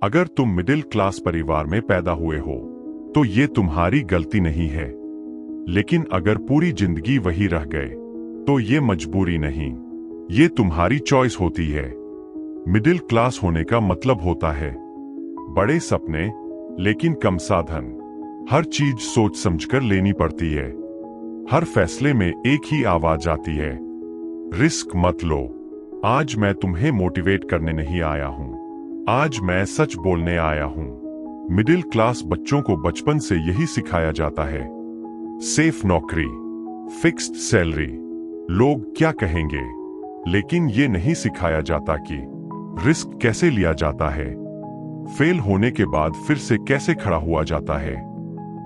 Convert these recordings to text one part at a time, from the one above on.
अगर तुम middle class परिवार में पैदा हुए हो तो ये तुम्हारी गलती नहीं है, लेकिन अगर पूरी जिंदगी वही रह गए तो ये मजबूरी नहीं, ये तुम्हारी चॉइस होती है। मिडिल क्लास होने का मतलब होता है बड़े सपने लेकिन कम साधन, हर चीज सोच समझकर लेनी पड़ती है, हर फैसले में एक ही आवाज आती है, रिस्क मत लो। आज मैं तुम्हें मोटिवेट करने नहीं आया हूं, आज मैं सच बोलने आया हूं। मिडिल क्लास बच्चों को बचपन से यही सिखाया जाता है, सेफ नौकरी, फिक्स्ड सैलरी, लोग क्या कहेंगे, लेकिन ये नहीं सिखाया जाता कि रिस्क कैसे लिया जाता है, फेल होने के बाद फिर से कैसे खड़ा हुआ जाता है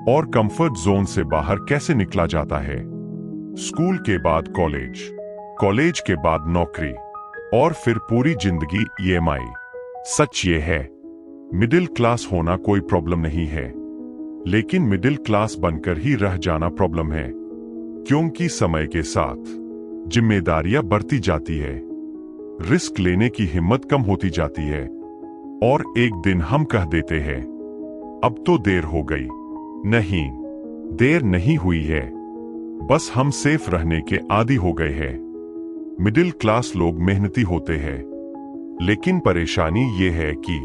और कंफर्ट जोन से बाहर कैसे निकला जाता है। स्कूल के बाद कॉलेज, कॉलेज के बाद नौकरी और फिर पूरी जिंदगी ईएमआई। सच ये है, मिडिल क्लास होना कोई प्रॉब्लम नहीं है, लेकिन मिडिल क्लास बनकर ही रह जाना प्रॉब्लम है, क्योंकि समय के साथ जिम्मेदारियां बढ़ती जाती है, रिस्क लेने की हिम्मत कम होती जाती है और एक दिन हम कह देते हैं अब तो देर हो गई। नहीं, देर नहीं हुई है, बस हम सेफ रहने के आदी हो गए हैं। मिडिल क्लास लोग मेहनती होते हैं, लेकिन परेशानी ये है कि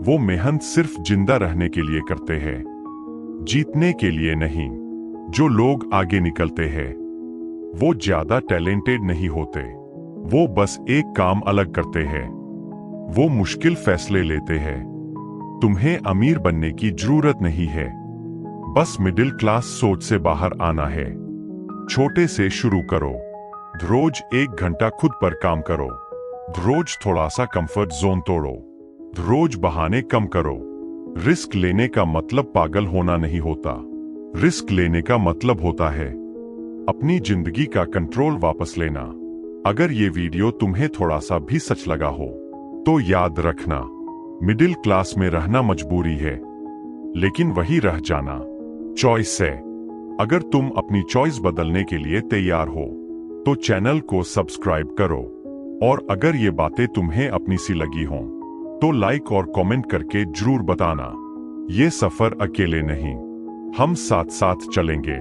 वो मेहनत सिर्फ जिंदा रहने के लिए करते हैं, जीतने के लिए नहीं। जो लोग आगे निकलते हैं वो ज्यादा टैलेंटेड नहीं होते, वो बस एक काम अलग करते हैं, वो मुश्किल फैसले लेते हैं। तुम्हें अमीर बनने की जरूरत नहीं है, बस मिडिल क्लास सोच से बाहर आना है। छोटे से शुरू करो, रोज 1 घंटा खुद पर काम करो, रोज थोड़ा सा कंफर्ट जोन तोड़ो, रोज बहाने कम करो। रिस्क लेने का मतलब पागल होना नहीं होता, रिस्क लेने का मतलब होता है अपनी जिंदगी का कंट्रोल वापस लेना। अगर ये वीडियो तुम्हें थोड़ा सा भी सच लगा हो तो याद रखना, मिडिल क्लास में रहना मजबूरी है, लेकिन वही रह जाना चॉइस है। अगर तुम अपनी चॉइस बदलने के लिए तैयार हो तो चैनल को सब्सक्राइब करो, और अगर ये बातें तुम्हें अपनी सी लगी हों तो लाइक और कमेंट करके जरूर बताना। ये सफर अकेले नहीं, हम साथ साथ चलेंगे।